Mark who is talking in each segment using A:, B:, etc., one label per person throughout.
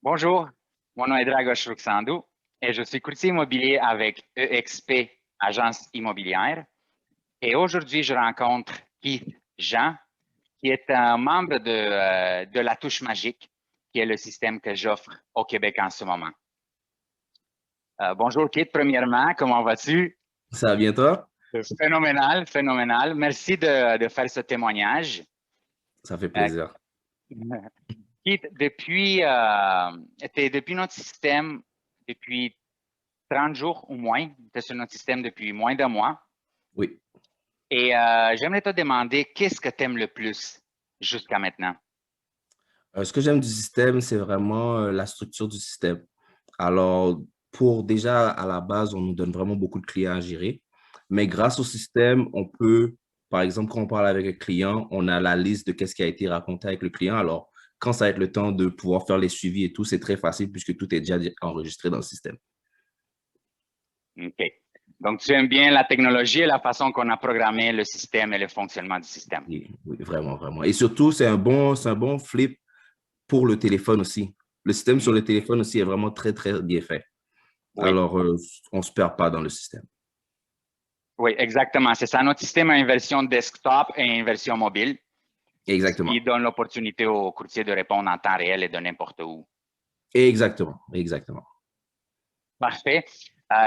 A: Bonjour, mon nom est Dragos Ruxandou et je suis courtier immobilier avec EXP, agence immobilière. Et aujourd'hui, je rencontre Keith Jean, qui est un membre de la Touche Magique, qui est le système que j'offre au Québec en ce moment. Bonjour Keith, premièrement, comment vas-tu?
B: Ça va bien toi?
A: Phénoménal, phénoménal. Merci de faire ce témoignage.
B: Ça fait
A: Euh,
B: plaisir.
A: Keith, depuis notre système, depuis 30 jours ou moins, tu es sur notre système depuis moins d'un mois.
B: Oui.
A: Et j'aimerais te demander, qu'est-ce que tu aimes le plus jusqu'à maintenant?
B: Ce que j'aime du système, c'est vraiment la structure du système. Alors, pour déjà, à la base, on nous donne vraiment beaucoup de clients à gérer. Mais grâce au système, on peut, par exemple, quand on parle avec un client, on a la liste de qu'est-ce qui a été raconté avec le client. Alors, quand ça va être le temps de pouvoir faire les suivis et tout, c'est très facile puisque tout est déjà enregistré dans le système.
A: OK. Donc, tu aimes bien la technologie et la façon qu'on a programmé le système et le fonctionnement du système.
B: Oui, oui, vraiment, vraiment. Et surtout, c'est un bon flip pour le téléphone aussi. Le système sur
A: Mhm.
B: le téléphone aussi est vraiment très, très bien fait.
A: Oui,
B: Alors, on ne se perd pas dans le système.
A: oui, exactement. C'est ça. Notre système a une version desktop et une version mobile, ce qui
B: Exactement.
A: donne l'opportunité aux courtiers de répondre en temps réel et de n'importe où.
B: Exactement. Exactement.
A: Parfait.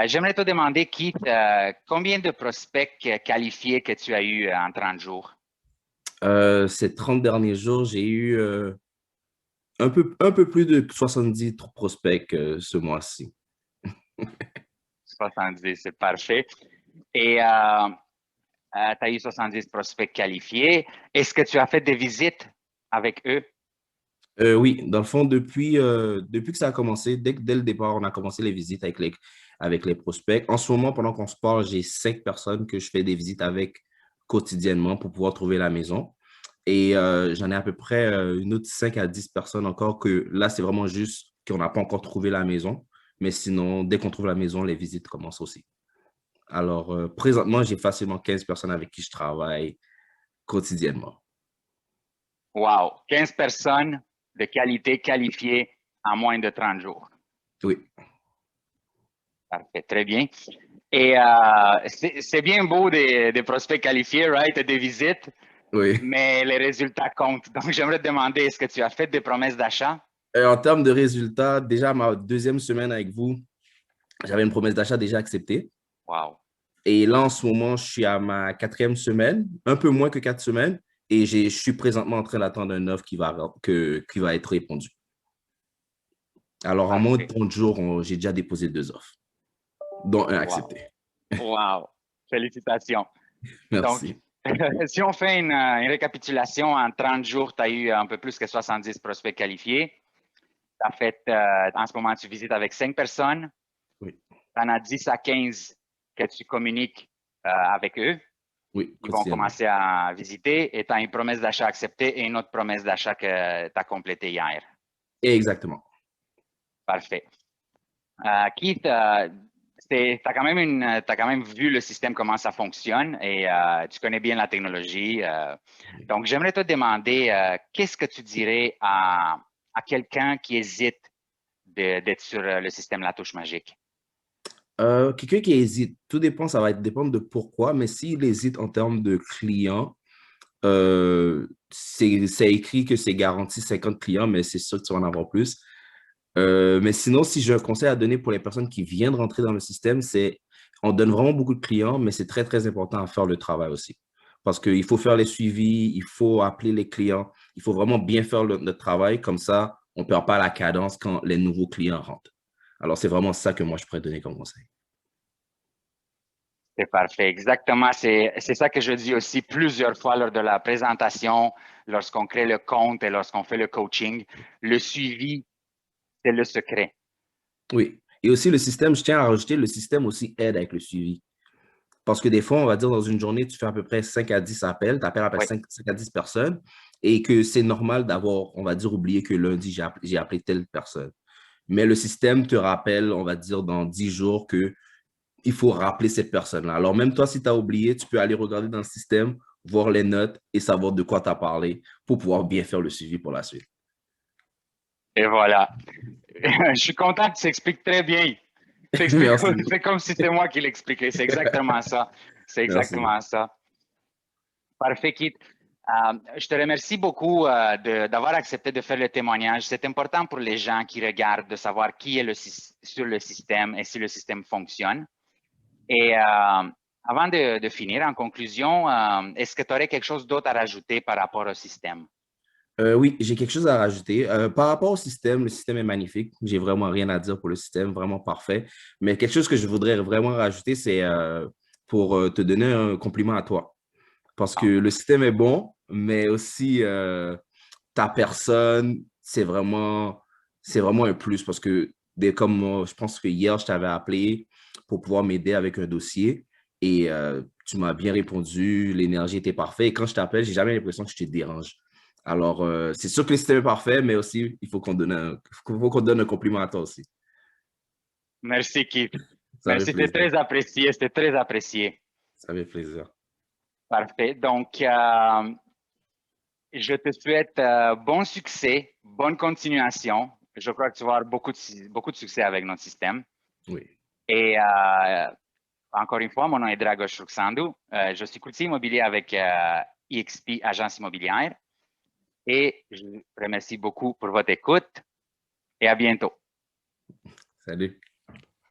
A: J'aimerais te demander, Keith, combien de prospects qualifiés que tu as eu en 30 jours?
B: Ces 30 derniers jours, j'ai eu un peu plus de 70 prospects ce mois-ci.
A: 70, c'est parfait. Et tu as eu 70 prospects qualifiés. Est-ce que tu as fait des visites avec eux?
B: Oui, dans le fond, depuis que ça a commencé, dès le départ, on a commencé les visites avec les prospects. En ce moment, pendant qu'on se parle, j'ai 5 personnes que je fais des visites avec quotidiennement pour pouvoir trouver la maison. Et j'en ai à peu près une autre 5 à 10 personnes encore que là, c'est vraiment juste qu'on n'a pas encore trouvé la maison. Mais sinon, dès qu'on trouve la maison, les visites commencent aussi. Alors, présentement, j'ai facilement 15 personnes avec qui je travaille quotidiennement.
A: Wow! 15 personnes de qualité qualifiées en moins de 30 jours.
B: Oui,
A: Parfait, très bien. Et c'est bien beau des prospects qualifiés, right? Des visites,
B: oui.
A: mais les résultats comptent. Donc, j'aimerais te demander, est-ce que tu as fait des promesses d'achat?
B: En termes de résultats, déjà ma deuxième semaine avec vous, j'avais une promesse d'achat déjà acceptée.
A: Wow!
B: Et là, en ce moment, je suis à ma 4e semaine, un peu moins que 4 semaines, et je suis présentement en train d'attendre une offre qui va être répondue. Alors, en moins de
A: Parfait.
B: 30 jours, j'ai déjà déposé 2 offres, dont un
A: Wow!
B: accepté.
A: Wow! Félicitations. Donc,
B: Merci.
A: si on fait une récapitulation, en 30 jours, tu as eu un peu plus que 70 prospects qualifiés. Tu as fait, en ce moment, tu visites avec 5 personnes.
B: Oui,
A: Tu en as 10 à 15 que tu communiques avec eux.
B: oui,
A: Ils vont
B: quotidiennement.
A: commencer à visiter et tu as une promesse d'achat acceptée et une autre promesse d'achat que tu as complétée hier.
B: Exactement.
A: Parfait. Keith, tu as quand même vu le système, comment ça fonctionne et tu connais bien la technologie. Donc, j'aimerais te demander, qu'est-ce que tu dirais à quelqu'un qui hésite d'être sur le système La Touche Magique?
B: Quelqu'un qui hésite, tout dépend, ça va dépendre de pourquoi, mais s'il hésite en termes de clients, c'est écrit que c'est garanti 50 clients, mais c'est sûr que tu vas en avoir plus. Mais sinon, si j'ai un conseil à donner pour les personnes qui viennent de rentrer dans le système, c'est on donne vraiment beaucoup de clients, mais c'est très, très important à faire le travail aussi. Parce qu'il faut faire les suivis, il faut appeler les clients, il faut vraiment bien faire notre travail, comme ça, on ne perd pas la cadence quand les nouveaux clients rentrent. Alors, c'est vraiment ça que moi, je pourrais donner comme conseil.
A: C'est parfait, exactement. C'est ça que je dis aussi plusieurs fois lors de la présentation, lorsqu'on crée le compte et lorsqu'on fait le coaching. Le suivi, c'est le secret.
B: Oui. Et aussi, le système, je tiens à rajouter, le système aussi aide avec le suivi. Parce que des fois, on va dire dans une journée, tu fais à peu près 5 à 10 appels, tu appelles à peu près
A: Oui,
B: 5 à 10 personnes et que c'est normal d'avoir, on va dire, oublié que lundi, j'ai appelé telle personne. Mais le système te rappelle, on va dire, dans 10 jours que il faut rappeler cette personne-là. Alors, même toi, si tu as oublié, tu peux aller regarder dans le système, voir les notes et savoir de quoi tu as parlé pour pouvoir bien faire le suivi pour la suite.
A: et voilà. Je suis content que tu expliques très bien.
B: Merci.
A: C'est comme si c'était moi qui l'expliquais. C'est exactement ça. C'est
B: Merci.
A: exactement ça. Parfait, Keith. Je te remercie beaucoup d'avoir accepté de faire le témoignage. C'est important pour les gens qui regardent de savoir qui est sur le système et si le système fonctionne. Et avant de finir, en conclusion, est-ce que tu aurais quelque chose d'autre à rajouter par rapport au système?
B: Oui, j'ai quelque chose à rajouter. Par rapport au système, le système est magnifique. J'ai vraiment rien à dire pour le système, vraiment parfait. Mais quelque chose que je voudrais vraiment rajouter, c'est pour te donner un compliment à toi. Parce que
A: Ah,
B: le système est bon, mais aussi ta personne, c'est vraiment un plus. Parce que comme je pense que hier, je t'avais appelé pour pouvoir m'aider avec un dossier et tu m'as bien répondu, l'énergie était parfaite. Et quand je t'appelle, j'ai jamais l'impression que je te dérange. Alors, c'est sûr que le système est parfait, mais aussi, il faut qu'on donne un compliment à toi aussi.
A: merci, Keith.
B: Ça fait
A: Merci, c'est
B: plaisir.
A: très apprécié. C'est très apprécié.
B: Ça fait plaisir.
A: Parfait. Donc, je te souhaite bon succès, bonne continuation. Je crois que tu vas avoir beaucoup de succès avec notre système.
B: Oui.
A: Et encore une fois, mon nom est Dragos Ruxandu. Je suis courtier immobilier avec EXP Agence Immobilière. Et je vous remercie beaucoup pour votre écoute et à bientôt.
B: Salut.